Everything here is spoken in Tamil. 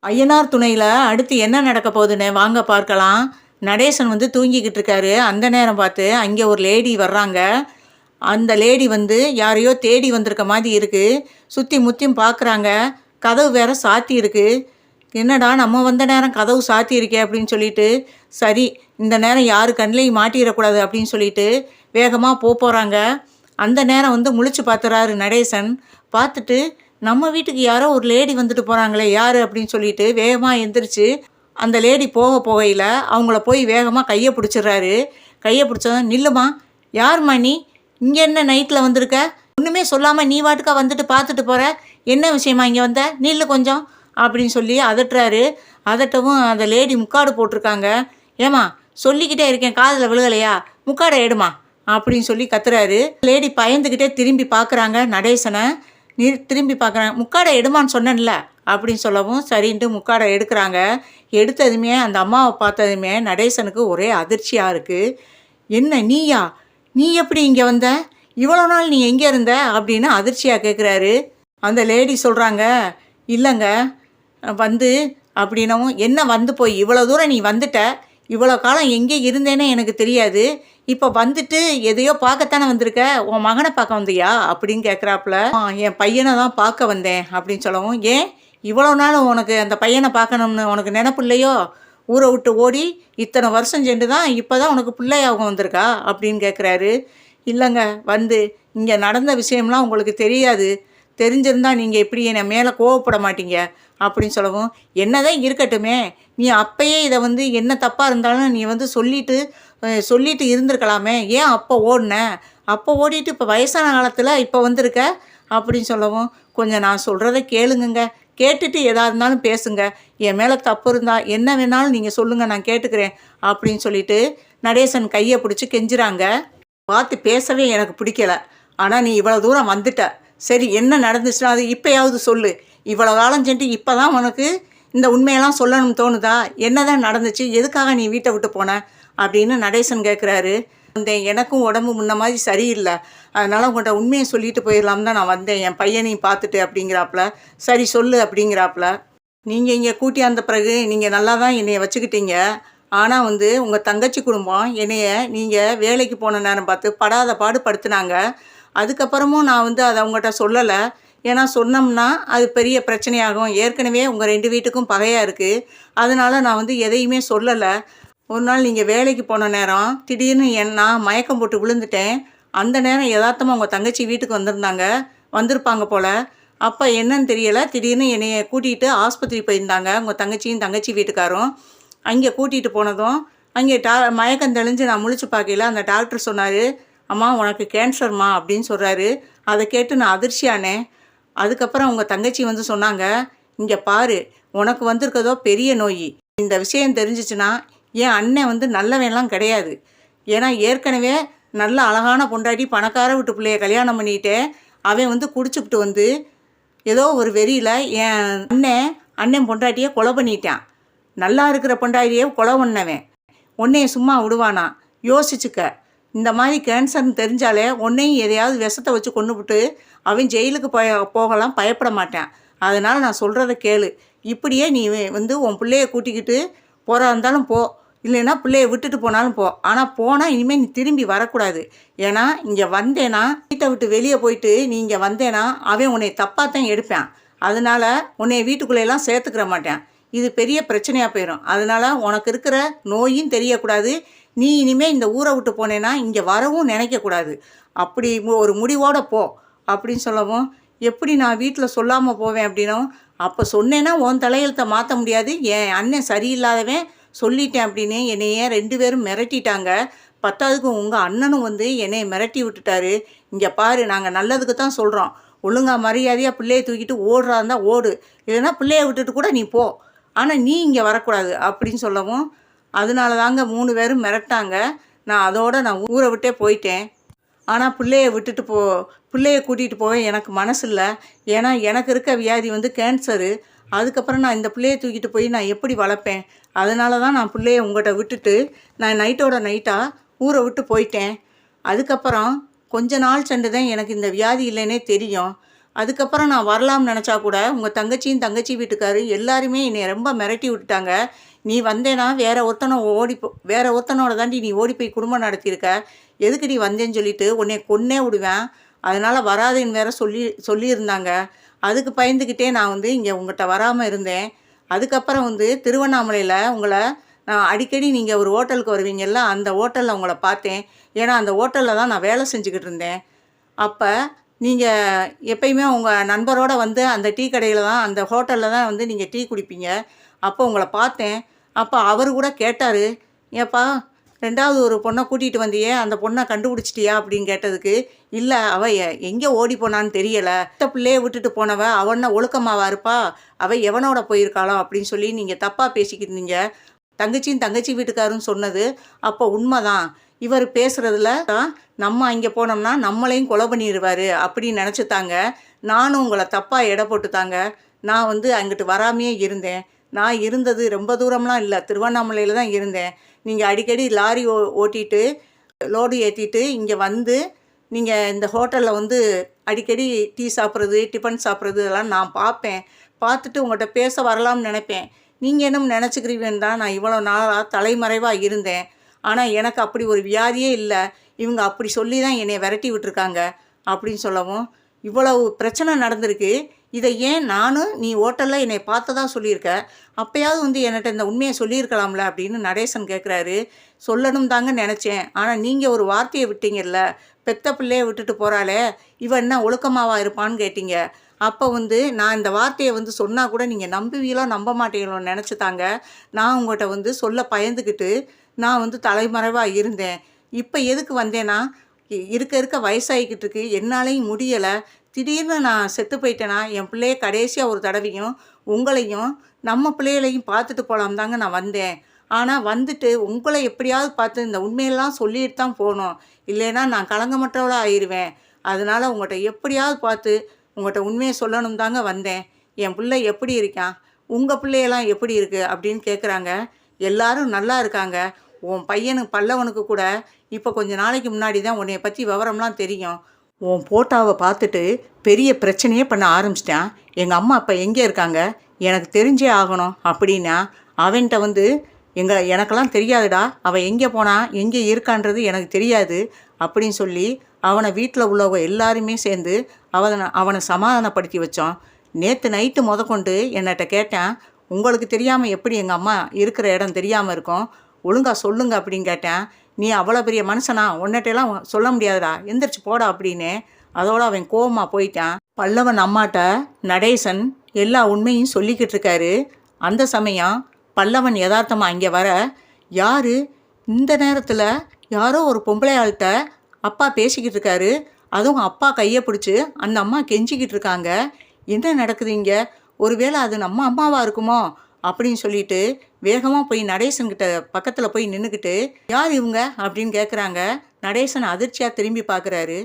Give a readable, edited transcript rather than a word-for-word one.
ஐயனார் துணையில் அடுத்து என்ன நடக்க போகுதுன்னு வாங்க பார்க்கலாம். நடேசன் வந்து தூங்கிக்கிட்டு இருக்காரு. அந்த நேரம் பார்த்து அங்கே ஒரு லேடி வர்றாங்க. அந்த லேடி வந்து யாரையோ தேடி வந்திருக்க மாதிரி இருக்குது. சுற்றி முற்றியும் பார்க்குறாங்க. கதவு வேற சாத்தி இருக்குது. என்னடா நம்ம வந்த நேரம் கதவு சாத்தி இருக்கே அப்படின்னு சொல்லிட்டு, சரி இந்த நேரம் யார் கண்ணிலையும் மாட்டிடக்கூடாது அப்படின்னு சொல்லிட்டு வேகமாக போகிறாங்க. அந்த நேரம் வந்து முழிச்சு பார்த்துறாரு நடேசன். பார்த்துட்டு நம்ம வீட்டுக்கு யாரோ ஒரு லேடி வந்துட்டு போகிறாங்களே யார் அப்படின்னு சொல்லிட்டு வேகமாக எந்திரிச்சு அந்த லேடி போகையில் அவங்கள போய் வேகமாக கையை பிடிச்சிடுறாரு. கையை பிடிச்சதான், நில்லுமா, யாரும்மா நீ, இங்கே என்ன நைட்டில் வந்திருக்க, ஒன்றுமே சொல்லாமல் நீ வாட்டுக்கா வந்துட்டு பார்த்துட்டு போகிற, என்ன விஷயமா இங்கே வந்த, நில்லு கொஞ்சம் அப்படின்னு சொல்லி அதட்டுறாரு. அதட்டவும் அந்த லேடி முக்காடு போட்டிருக்காங்க. ஏமா சொல்லிக்கிட்டே இருக்கேன் காதில் விழுகலையா, முக்காடை எடுமா அப்படின்னு சொல்லி கத்துறாரு. லேடி பயந்துக்கிட்டே திரும்பி பார்க்குறாங்க நடேசனை. திரும்பி பார்க்குறாங்க. முக்காடை எடுமான்னு சொன்னேன்ல அப்படின்னு சொல்லவும் சரின்ட்டு முக்காடை எடுக்கிறாங்க. எடுத்ததுமே அந்த அம்மாவை பார்த்ததுமே நடேசனுக்கு ஒரே அதிர்ச்சியாக இருக்குது. என்ன நீயா, நீ எப்படி இங்கே வந்த, இவ்வளோ நாள் நீ எங்கே இருந்த அப்படின்னு அதிர்ச்சியாக கேட்குறாரு. அந்த லேடி சொல்கிறாங்க, இல்லைங்க வந்து அப்படின்னவும், என்ன வந்து போய் இவ்வளோ தூரம் நீ வந்துட்ட, இவ்வளோ காலம் எங்கே இருந்தேன்னு எனக்கு தெரியாது, இப்போ வந்துட்டு எதையோ பார்க்கத்தானே வந்திருக்க, உன் மகனை பார்க்க வந்தியா அப்படின்னு கேட்குறாப்புல. என் பையனை தான் பார்க்க வந்தேன் அப்படின்னு சொல்லவும், ஏன் இவ்வளோ நாள் உனக்கு அந்த பையனை பார்க்கணும்னு உனக்கு நினப்பு இல்லையோ, ஊரை விட்டு ஓடி இத்தனை வருஷம் சென்று தான் இப்போ தான் உனக்கு பிள்ளையாகவும் வந்திருக்கா அப்படின்னு கேட்குறாரு. இல்லைங்க, வந்து இங்கே நடந்த விஷயம்லாம் உங்களுக்கு தெரியாது, தெரிஞ்சிருந்தால் நீங்கள் இப்படி என்னை மேலே கோவப்பட மாட்டீங்க அப்படின்னு சொல்லவும், என்னதான் இருக்கட்டுமே, நீ அப்பயே இதை வந்து என்ன தப்பாக இருந்தாலும் நீ வந்து சொல்லிட்டு இருந்திருக்கலாமே, ஏன் அப்போ ஓடின, அப்போ ஓடிட்டு இப்போ வயசான காலத்தில் இப்போ வந்திருக்க அப்படின்னு சொல்லவும், கொஞ்சம் நான் சொல்கிறத கேளுங்க, கேட்டுட்டு எதாக இருந்தாலும் பேசுங்க, என் மேலே தப்பு இருந்தால் என்ன வேணாலும் நீங்கள் சொல்லுங்கள், நான் கேட்டுக்கிறேன் அப்படின்னு சொல்லிட்டு நடேசன் கையை பிடிச்சி கெஞ்சுறாங்க. பார்த்து பேசவே எனக்கு பிடிக்கல, ஆனால் நீ இவ்வளோ தூரம் வந்துட்ட, சரி என்ன நடந்துச்சுன்னா அது இப்போயாவது சொல்லு, இவ்வளோ காலம் சென்று இப்போ தான் உனக்கு இந்த உண்மையெல்லாம் சொல்லணும்னு தோணுதா, என்ன தான் நடந்துச்சு, எதுக்காக நீ வீட்டை விட்டு போன அப்படின்னு நடேசன் கேட்குறாரு. எனக்கும் உடம்பு முன்ன மாதிரி சரியில்லை, அதனால் உங்கள்கிட்ட உண்மையை சொல்லிட்டு போயிடலாம் தான் நான் வந்தேன், என் பையனையும் பார்த்துட்டு அப்படிங்கிறாப்புல. சரி சொல்லு அப்படிங்கிறாப்புல. நீங்கள் இங்கே கூட்டியாந்த பிறகு நீங்கள் நல்லா தான் என்னைய வச்சுக்கிட்டீங்க, ஆனால் வந்து உங்கள் தங்கச்சி குடும்பம் என்னைய நீங்கள் வேலைக்கு போன நேரம் பார்த்து படாத பாடு படுத்துனாங்க. அதுக்கப்புறமும் நான் வந்து அதை அவங்ககிட்ட சொல்லலை, ஏன்னா சொன்னோம்னா அது பெரிய பிரச்சனையாகும், ஏற்கனவே உங்கள் 2 வீட்டுக்கும் பகையாக இருக்குது, அதனால் நான் வந்து எதையுமே சொல்லலை. ஒரு நாள் நீங்கள் வேலைக்கு போன நேரம் திடீர்னு நான் மயக்கம் போட்டு விழுந்துட்டேன். அந்த நேரம் யதார்த்தமாக உங்கள் தங்கச்சி வீட்டுக்கு வந்திருப்பாங்க போல். அப்போ என்னன்னு தெரியலை, திடீர்னு என்னைய கூட்டிகிட்டு ஆஸ்பத்திரி போயிருந்தாங்க உங்கள் தங்கச்சியும் தங்கச்சி வீட்டுக்காரும். அங்கே கூட்டிகிட்டு போனதும் அங்கே மயக்கம் தெளிஞ்சு நான் முழிச்சு பார்க்கல. அந்த டாக்டர் சொன்னார், அம்மா உனக்கு கேன்சர்மா அப்படின்னு சொல்கிறாரு. அதை கேட்டு நான் அதிர்ச்சியானேன். அதுக்கப்புறம் உங்கள் தங்கச்சி வந்து சொன்னாங்க, இங்கே பாரு, உனக்கு வந்திருக்கதோ பெரிய நோய், இந்த விஷயம் தெரிஞ்சிச்சுன்னா என் அண்ணன் வந்து நல்லவன்லாம் கிடையாது, ஏன்னா ஏற்கனவே நல்ல அழகான பொண்டாட்டி பணக்கார வீட்டு பிள்ளைய கல்யாணம் பண்ணிட்டு அவன் வந்து குடிச்சுப்பிட்டு வந்து ஏதோ ஒரு வெறியில் என் அண்ணன் பொண்டாட்டியை கொலை பண்ணிட்டான். நல்லா இருக்கிற பொண்டாட்டியை கொலை பண்ணவன் உன்னைய சும்மா விடுவானா, யோசிச்சுக்க. இந்த மாதிரி கேன்சர்னு தெரிஞ்சாலே உன்னையும் எதையாவது விஷத்தை வச்சு கொண்டுவிட்டு அவன் ஜெயிலுக்கு போகலாம், பயப்பட மாட்டான். அதனால் நான் சொல்கிறத கேளு, இப்படியே நீ வந்து உன் பிள்ளைய கூட்டிக்கிட்டு போகிறா இருந்தாலும் போ, இல்லைன்னா பிள்ளைய விட்டுட்டு போனாலும் போ, ஆனால் போனால் இனிமேல் நீ திரும்பி வரக்கூடாது. ஏன்னா இங்கே வந்தேன்னா, வீட்டை விட்டு வெளியே போயிட்டு நீ இங்கே வந்தேன்னா அவன் உன்னை தப்பாக தான் எடுப்பான், அதனால் உன்னை வீட்டுக்குள்ளேலாம் சேர்த்துக்கிற மாட்டான், இது பெரிய பிரச்சனையாக போயிடும். அதனால் உனக்கு இருக்கிற நோயும் தெரியக்கூடாது, நீ இனிமேல் இந்த ஊரை விட்டு போனேன்னா இங்கே வரவும் நினைக்கக்கூடாது, அப்படி ஒரு முடிவோடு போ அப்படின்னு சொல்லவும், எப்படி நான் வீட்டில் சொல்லாமல் போவேன் அப்படின்னும், அப்போ சொன்னேன்னா உன் தலையெழுத்தை மாற்ற முடியாது, என் அண்ணன் சரியில்லாதவன் சொல்லிட்டேன் அப்படின்னு என்னைய 2 பேரும் மிரட்டிட்டாங்க. பத்தாவதுக்கு உங்கள் அண்ணனும் வந்து என்னையை மிரட்டி விட்டுட்டாரு. இங்கே பாரு, நாங்கள் நல்லதுக்கு தான் சொல்கிறோம், ஒழுங்கா மரியாதையாக பிள்ளையை தூக்கிட்டு ஓடுறா இருந்தால் ஓடு, இல்லைன்னா பிள்ளையை விட்டுட்டு கூட நீ போ, ஆனால் நீ இங்கே வரக்கூடாது அப்படின்னு சொல்லவும், அதனால தாங்க 3 பேரும் மிரட்டாங்க. நான் ஊரை விட்டே போயிட்டேன். ஆனால் பிள்ளையை கூட்டிகிட்டு போக எனக்கு மனசு இல்லை, ஏன்னா எனக்கு இருக்க வியாதி வந்து கேன்சரு. அதுக்கப்புறம் நான் இந்த பிள்ளையை தூக்கிட்டு போய் நான் எப்படி வளர்ப்பேன், அதனால தான் நான் பிள்ளையை உங்கள்கிட்ட விட்டுட்டு நான் நைட்டோட நைட்டாக ஊரை விட்டு போயிட்டேன். அதுக்கப்புறம் கொஞ்ச நாள் சென்று தான் எனக்கு இந்த வியாதி இல்லைன்னே தெரியும். அதுக்கப்புறம் நான் வரலாம்னு நினச்சா கூட உங்கள் தங்கச்சியும் தங்கச்சி வீட்டுக்காரு எல்லாருமே என்னை ரொம்ப மிரட்டி விட்டுட்டாங்க. நீ வந்தேன்னா வேற ஒருத்தனோட தாண்டி நீ ஓடி போய் குடும்பம் நடத்தியிருக்க. எதுக்குடி வந்தேன்னு சொல்லிட்டு உன்னை கொன்னே விடுவேன். அதனால் வராதேன்னு வேற சொல்லியிருந்தாங்க. அதுக்கு பயந்துக்கிட்டே நான் வந்து இங்கே உங்கள்கிட்ட வராமல் இருந்தேன். அதுக்கப்புறம் வந்து திருவண்ணாமலையில் உங்களை நான் அடிக்கடி நீங்கள் ஒரு ஹோட்டலுக்கு வருவீங்கல்ல, அந்த ஹோட்டலில் உங்களை பார்த்தேன். ஏன்னா அந்த ஹோட்டலில் தான் நான் வேலை செஞ்சுக்கிட்டு இருந்தேன். அப்போ நீங்கள் எப்பயுமே உங்கள் நண்பரோடு வந்து அந்த டீ கடையில் தான், அந்த ஹோட்டலில் தான் வந்து நீங்கள் டீ குடிப்பீங்க. அப்போ உங்களை பார்த்தேன். அப்போ அவர் கூட கேட்டார், ஏப்பா 2வது ஒரு பொண்ணை கூட்டிகிட்டு வந்தியே, அந்த பொண்ணை கண்டுபிடிச்சிட்டியா அப்படின்னு கேட்டதுக்கு, இல்லை அவள் எங்கே ஓடி போனான்னு தெரியலை. பிள்ளையை விட்டுட்டு போனவ அவன ஒழுக்கமாவா இருப்பா, அவள் எவனோட போயிருக்காளோ அப்படின்னு சொல்லி நீங்கள் தப்பாக பேசிக்கிட்டு இருந்தீங்க. தங்கச்சியும் தங்கச்சி வீட்டுக்காருன்னு சொன்னது அப்போ உண்மைதான். இவர் பேசுகிறதுல தான் நம்ம அங்கே போனோம்னா நம்மளையும் கொலை பண்ணிடுவார் அப்படின்னு நினச்சித்தாங்க. நானும் உங்களை தப்பாக எடை போட்டுத்தாங்க நான் வந்து அங்கிட்டு வராமையே இருந்தேன். நான் இருந்தது ரொம்ப தூரம்லாம் இல்லை, திருவண்ணாமலையில் தான் இருந்தேன். நீங்கள் அடிக்கடி லாரி ஓட்டிட்டு லோடு ஏற்றிட்டு இங்கே வந்து நீங்கள் இந்த ஹோட்டலில் வந்து அடிக்கடி டீ சாப்பிட்றது, டிஃபன் சாப்பிட்றது இதெல்லாம் நான் பார்ப்பேன். பார்த்துட்டு உங்கள்கிட்ட பேச வரலாம்னு நினைப்பேன். நீங்கள் என்ன நினச்சிக்கிறீங்கன்னு தான் நான் இவ்வளோ நாளாக தலைமறைவாக இருந்தேன். ஆனால் எனக்கு அப்படி ஒரு வியாதியே இல்லை. இவங்க அப்படி சொல்லி தான் என்னை விரட்டி விட்டுருக்காங்க அப்படின்னு சொல்லவும், இவ்வளவு பிரச்சனை நடந்திருக்கு. இதை ஏன் நீ ஹோட்டலில் என்னை பார்த்ததா சொல்லியிருக்க, அப்போயாவது வந்து என்கிட்ட இந்த உண்மையை சொல்லியிருக்கலாம்ல அப்படின்னு நடேசன் கேட்குறாரு. சொல்லணும் தாங்க நினச்சேன். ஆனால் நீங்கள் ஒரு வார்த்தையை விட்டீங்கல்ல, பெத்த பிள்ளையை விட்டுட்டு போகிறாளே இவன் என்ன ஒழுக்கமாவா இருப்பான்னு கேட்டீங்க. அப்போ வந்து நான் இந்த வார்த்தையை வந்து சொன்னால் கூட நீங்கள் நம்புவீங்களோ நம்ப மாட்டீங்களோன்னு நினச்சித்தாங்க நான் உங்கள்கிட்ட வந்து சொல்ல பயந்துக்கிட்டு நான் வந்து தலைமறைவாக இருந்தேன். இப்போ எதுக்கு வந்தேன்னா, இருக்க வயசாகிக்கிட்டு இருக்கு, என்னாலையும் முடியலை. திடீர்னு நான் செத்து போயிட்டேன்னா என் பிள்ளைய கடைசியாக ஒரு தடவையும் உங்களையும் நம்ம பிள்ளைகளையும் பார்த்துட்டு போகலாம் தாங்க நான் வந்தேன். ஆனால் வந்துட்டு உங்களை எப்படியாவது பார்த்து இந்த உண்மையெல்லாம் சொல்லிட்டு தான் போகணும், இல்லைன்னா நான் களங்கமற்றவளாக ஆயிடுவேன். அதனால் உங்கள்கிட்ட எப்படியாவது பார்த்து உங்கள்கிட்ட உண்மையை சொல்லணும் தாங்க வந்தேன். என் பிள்ளை எப்படி இருக்கான், உங்கள் பிள்ளையெல்லாம் எப்படி இருக்குது அப்படின்னு கேட்குறாங்க. எல்லாரும் நல்லா இருக்காங்க. உன் பல்லவனுக்கு கூட இப்போ கொஞ்ச நாளைக்கு முன்னாடி தான் உன்னைய பற்றி விவரம்லாம் தெரியும். உன் போட்டோவை பார்த்துட்டு பெரிய பிரச்சனையே பண்ண ஆரம்பிச்சிட்டான். எங்கள் அம்மா அப்போ எங்கே இருக்காங்க, எனக்கு தெரிஞ்சே ஆகணும் அப்படின்னா அவன்கிட்ட வந்து எனக்கெல்லாம் தெரியாதுடா, அவன் எங்கே போனான் எங்கே இருக்கான்றது எனக்கு தெரியாது அப்படின்னு சொல்லி அவனை வீட்டில் உள்ளவங்க எல்லாருமே சேர்ந்து அவனை சமாதானப்படுத்தி வச்சோம். நேற்று நைட்டு முதற்கொண்டு என்னட்ட கேட்டேன், உங்களுக்கு தெரியாமல் எப்படி எங்கள் அம்மா இருக்கிற இடம் தெரியாமல் இருக்கும், ஒழுங்காக சொல்லுங்க அப்படின்னு கேட்டேன். நீ அவ்வளோ பெரிய மனுஷனா, உன்னிட்டெல்லாம் சொல்ல முடியாதுடா, எந்திரிச்சு போடா அப்படின்னு. அதோட அவன் கோவமாக போயிட்டான். பல்லவன் அம்மாட்ட நடேசன் எல்லா உண்மையும் சொல்லிக்கிட்டு இருக்காரு. அந்த சமயம் பல்லவன் யதார்த்தமாக அங்கே வர, யார் இந்த நேரத்தில் யாரோ ஒரு பொம்பளை ஆள்கிட்ட அப்பா பேசிக்கிட்டு இருக்காரு, அதுவும் அப்பா கையை பிடிச்சி அந்த அம்மா கெஞ்சிக்கிட்டு இருக்காங்க. என்ன நடக்குது இங்கே, ஒருவேளை அது நம்ம அம்மாவாக இருக்குமோ அப்படின்னு சொல்லிட்டு வேகமாக போய் நடேசன்கிட்ட பக்கத்தில் போய் நின்றுக்கிட்டு, யார் இவங்க அப்படின்னு கேட்குறாங்க. நடேசன் அதிர்ச்சியாக திரும்பி பார்க்குறாரு.